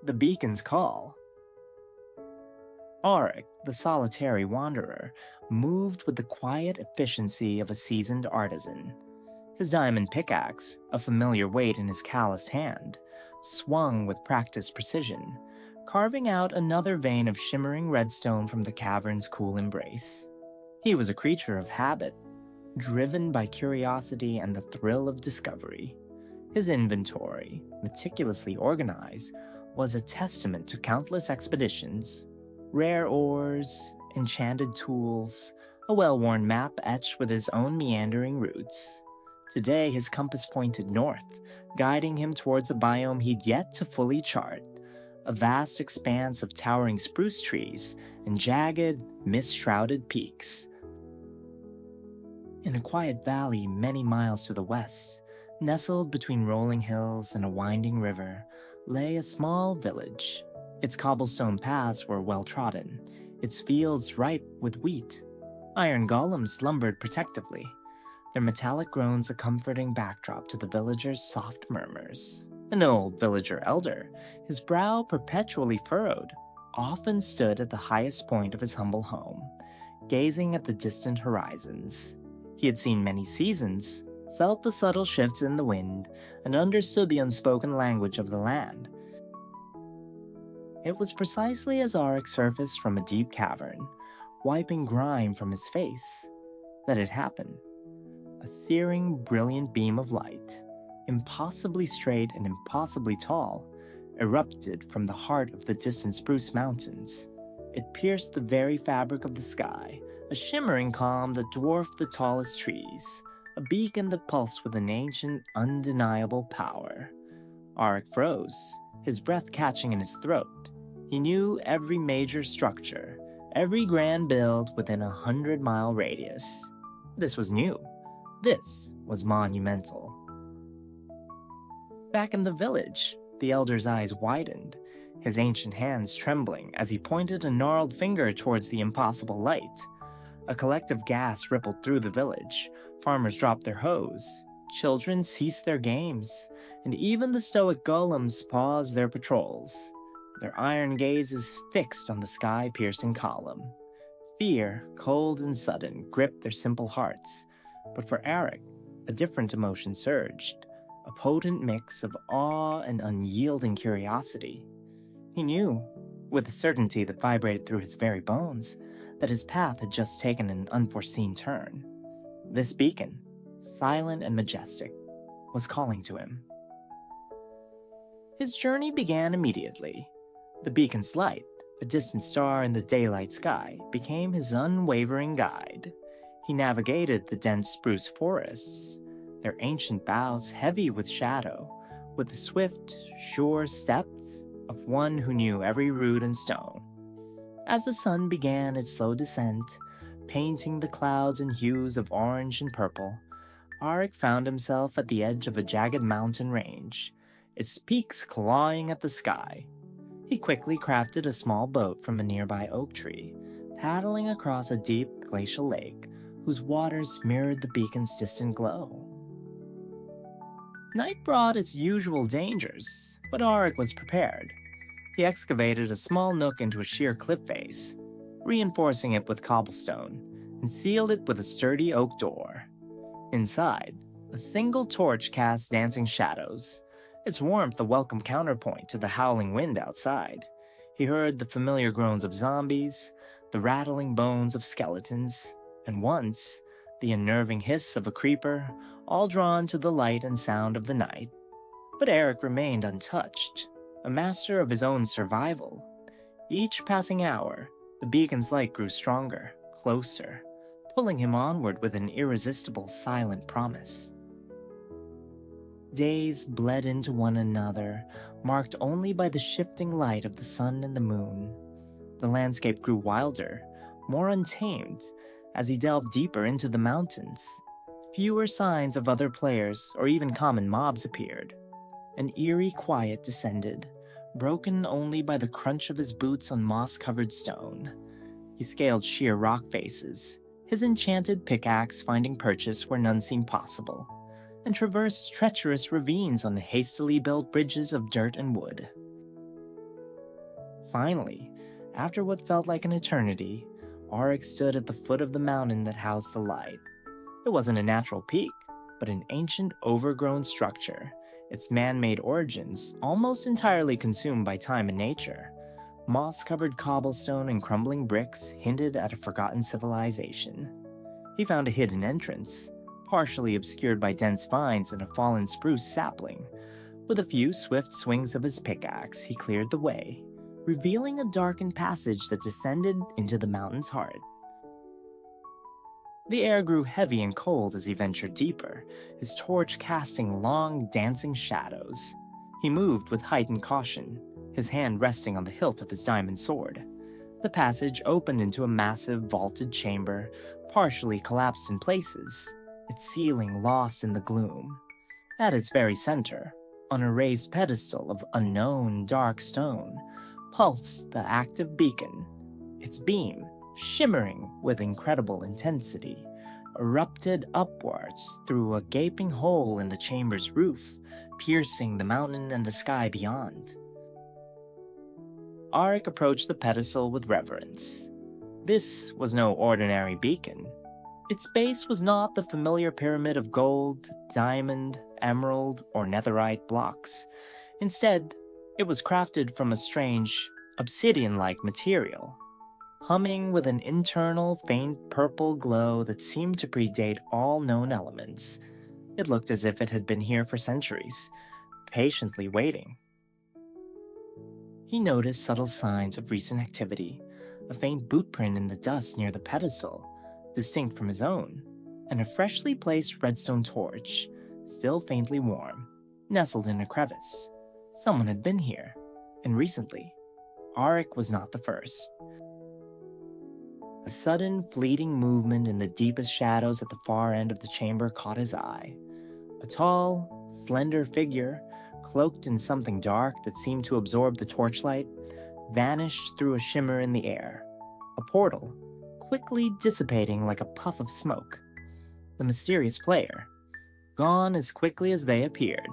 The beacon's call. Auric, the solitary wanderer, moved with the quiet efficiency of a seasoned artisan. His diamond pickaxe, a familiar weight in his calloused hand, swung with practiced precision, carving out another vein of shimmering redstone from the cavern's cool embrace. He was a creature of habit, driven by curiosity and the thrill of discovery. His inventory, meticulously organized, was a testament to countless expeditions. Rare ores, enchanted tools, a well-worn map etched with his own meandering routes. Today his compass pointed north, guiding him towards a biome he'd yet to fully chart, a vast expanse of towering spruce trees and jagged, mist-shrouded peaks. In a quiet valley many miles to the west, nestled between rolling hills and a winding river, lay a small village. Its cobblestone paths were well-trodden, its fields ripe with wheat. Iron golems slumbered protectively, their metallic groans a comforting backdrop to the villagers' soft murmurs. An old villager elder, his brow perpetually furrowed, often stood at the highest point of his humble home, gazing at the distant horizons. He had seen many seasons, felt the subtle shifts in the wind, and understood the unspoken language of the land. It was precisely as Auric surfaced from a deep cavern, wiping grime from his face, that it happened. A searing, brilliant beam of light, impossibly straight and impossibly tall, erupted from the heart of the distant Spruce Mountains. It pierced the very fabric of the sky, a shimmering calm that dwarfed the tallest trees, a beacon that pulsed with an ancient, undeniable power. Auric froze, his breath catching in his throat. He knew every major structure, every grand build within a 100-mile radius. This was new. This was monumental. Back in the village, the elder's eyes widened, his ancient hands trembling as he pointed a gnarled finger towards the impossible light. A collective gasp rippled through the village. Farmers dropped their hoes, children ceased their games, and even the stoic golems paused their patrols, their iron gazes fixed on the sky-piercing column. Fear, cold and sudden, gripped their simple hearts, but for Auric, a different emotion surged, a potent mix of awe and unyielding curiosity. He knew, with a certainty that vibrated through his very bones, that his path had just taken an unforeseen turn. This beacon, silent and majestic, was calling to him. His journey began immediately. The beacon's light, a distant star in the daylight sky, became his unwavering guide. He navigated the dense spruce forests, their ancient boughs heavy with shadow, with the swift, sure steps of one who knew every root and stone. As the sun began its slow descent, painting the clouds in hues of orange and purple, Auric found himself at the edge of a jagged mountain range, its peaks clawing at the sky. He quickly crafted a small boat from a nearby oak tree, paddling across a deep glacial lake whose waters mirrored the beacon's distant glow. Night brought its usual dangers, but Auric was prepared. He excavated a small nook into a sheer cliff face, reinforcing it with cobblestone, and sealed it with a sturdy oak door. Inside, a single torch cast dancing shadows, its warmth a welcome counterpoint to the howling wind outside. He heard the familiar groans of zombies, the rattling bones of skeletons, and once, the unnerving hiss of a creeper, all drawn to the light and sound of the night. But Auric remained untouched, a master of his own survival. Each passing hour, the beacon's light grew stronger, closer, pulling him onward with an irresistible silent promise. Days bled into one another, marked only by the shifting light of the sun and the moon. The landscape grew wilder, more untamed, as he delved deeper into the mountains. Fewer signs of other players or even common mobs appeared. An eerie quiet descended, broken only by the crunch of his boots on moss-covered stone. He scaled sheer rock faces, his enchanted pickaxe finding purchase where none seemed possible, and traversed treacherous ravines on hastily built bridges of dirt and wood. Finally, after what felt like an eternity, Auric stood at the foot of the mountain that housed the light. It wasn't a natural peak, but an ancient, overgrown structure, its man-made origins almost entirely consumed by time and nature. Moss-covered cobblestone and crumbling bricks hinted at a forgotten civilization. He found a hidden entrance, partially obscured by dense vines and a fallen spruce sapling. With a few swift swings of his pickaxe, he cleared the way, revealing a darkened passage that descended into the mountain's heart. The air grew heavy and cold as he ventured deeper, his torch casting long, dancing shadows. He moved with heightened caution, his hand resting on the hilt of his diamond sword. The passage opened into a massive, vaulted chamber, partially collapsed in places, its ceiling lost in the gloom. At its very center, on a raised pedestal of unknown dark stone, pulsed the active beacon, its beam, shimmering with incredible intensity, erupted upwards through a gaping hole in the chamber's roof, piercing the mountain and the sky beyond. Auric approached the pedestal with reverence. This was no ordinary beacon. Its base was not the familiar pyramid of gold, diamond, emerald, or netherite blocks. Instead, it was crafted from a strange, obsidian-like material, humming with an internal, faint purple glow that seemed to predate all known elements. It looked as if it had been here for centuries, patiently waiting. He noticed subtle signs of recent activity, a faint boot print in the dust near the pedestal, distinct from his own, and a freshly placed redstone torch, still faintly warm, nestled in a crevice. Someone had been here, and recently. Auric was not the first. A sudden, fleeting movement in the deepest shadows at the far end of the chamber caught his eye. A tall, slender figure, cloaked in something dark that seemed to absorb the torchlight, vanished through a shimmer in the air, a portal, quickly dissipating like a puff of smoke. The mysterious player, gone as quickly as they appeared,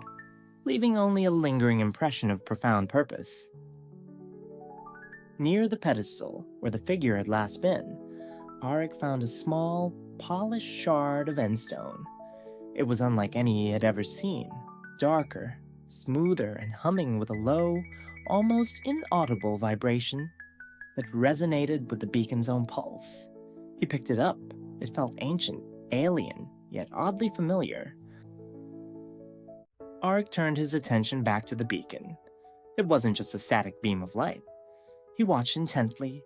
leaving only a lingering impression of profound purpose. Near the pedestal, where the figure had last been, Auric found a small, polished shard of endstone. It was unlike any he had ever seen, darker, smoother, and humming with a low, almost inaudible vibration that resonated with the beacon's own pulse. He picked it up. It felt ancient, alien, yet oddly familiar. Auric turned his attention back to the beacon. It wasn't just a static beam of light. He watched intently,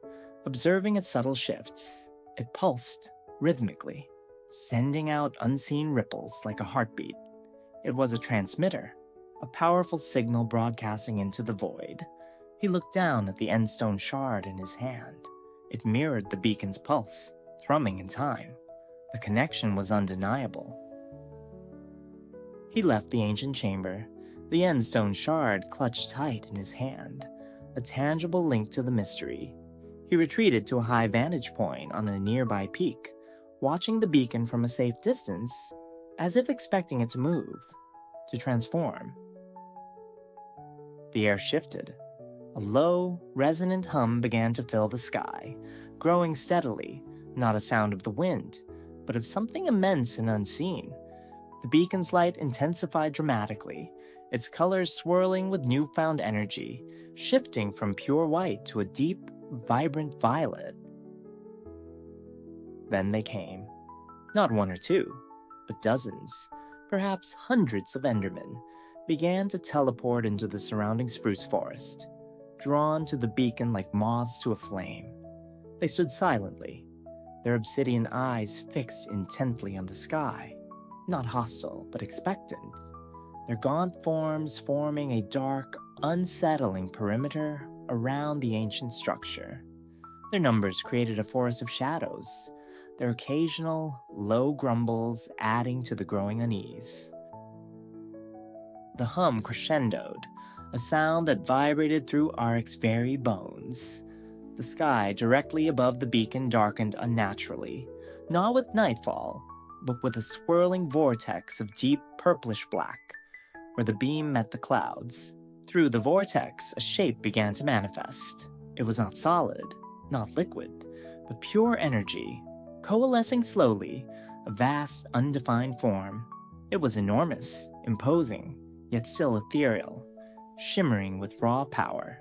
observing its subtle shifts. It pulsed, rhythmically, sending out unseen ripples like a heartbeat. It was a transmitter, a powerful signal broadcasting into the void. He looked down at the endstone shard in his hand. It mirrored the beacon's pulse, thrumming in time. The connection was undeniable. He left the ancient chamber, the endstone shard clutched tight in his hand, a tangible link to the mystery. He retreated to a high vantage point on a nearby peak, watching the beacon from a safe distance, as if expecting it to move, to transform. The air shifted. A low, resonant hum began to fill the sky, growing steadily, not a sound of the wind, but of something immense and unseen. The beacon's light intensified dramatically, its colors swirling with newfound energy, shifting from pure white to a deep, vibrant violet. Then they came. Not one or two, but dozens, perhaps hundreds of Endermen, began to teleport into the surrounding spruce forest, drawn to the beacon like moths to a flame. They stood silently, their obsidian eyes fixed intently on the sky, not hostile, but expectant, their gaunt forms forming a dark, unsettling perimeter around the ancient structure. Their numbers created a forest of shadows, their occasional, low grumbles adding to the growing unease. The hum crescendoed, a sound that vibrated through Auric's very bones. The sky directly above the beacon darkened unnaturally, not with nightfall, but with a swirling vortex of deep purplish black, where the beam met the clouds. Through the vortex, a shape began to manifest. It was not solid, not liquid, but pure energy, coalescing slowly, a vast, undefined form. It was enormous, imposing, yet still ethereal, shimmering with raw power.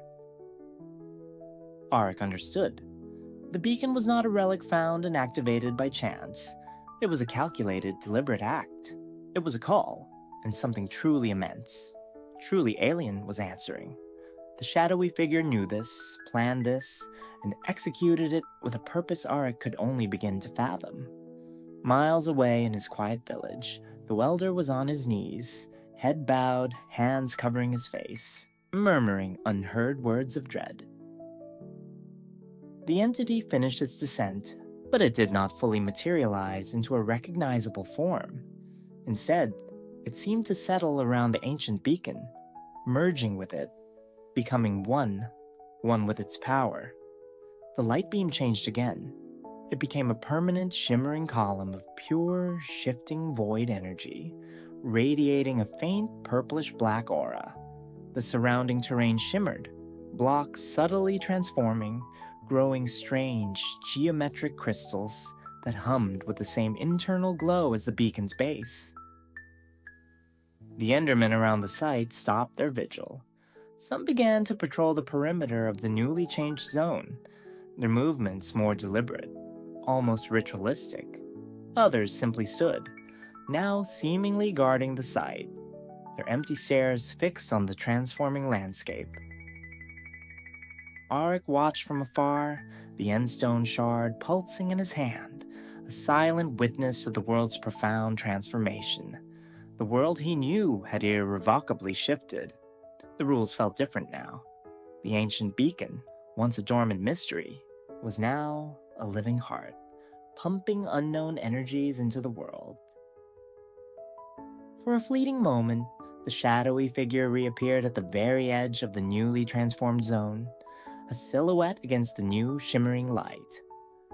Auric understood. The beacon was not a relic found and activated by chance. It was a calculated, deliberate act. It was a call, and something truly immense, truly alien was answering. The shadowy figure knew this, planned this, and executed it with a purpose Auric could only begin to fathom. Miles away in his quiet village, the welder was on his knees, head bowed, hands covering his face, murmuring unheard words of dread. The entity finished its descent, but it did not fully materialize into a recognizable form. Instead, it seemed to settle around the ancient beacon, merging with it, becoming one with its power. The light beam changed again. It became a permanent, shimmering column of pure, shifting void energy, radiating a faint purplish-black aura. The surrounding terrain shimmered, blocks subtly transforming, growing strange, geometric crystals that hummed with the same internal glow as the beacon's base. The Endermen around the site stopped their vigil. Some began to patrol the perimeter of the newly changed zone, their movements more deliberate, almost ritualistic. Others simply stood, now seemingly guarding the site, their empty stares fixed on the transforming landscape. Auric watched from afar, the endstone shard pulsing in his hand, a silent witness to the world's profound transformation. The world he knew had irrevocably shifted. The rules felt different now. The ancient beacon, once a dormant mystery, was now a living heart, pumping unknown energies into the world. For a fleeting moment, the shadowy figure reappeared at the very edge of the newly transformed zone, a silhouette against the new shimmering light.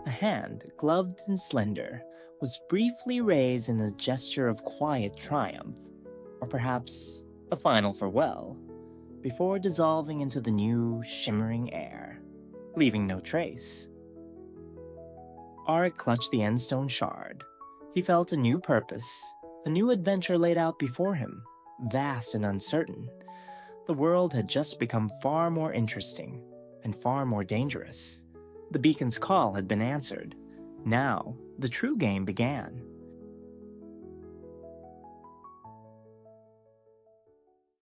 A hand, gloved and slender, was briefly raised in a gesture of quiet triumph, or perhaps a final farewell, before dissolving into the new, shimmering air, leaving no trace. Auric clutched the endstone shard. He felt a new purpose, a new adventure laid out before him, vast and uncertain. The world had just become far more interesting, and far more dangerous. The beacon's call had been answered. Now, the true game began.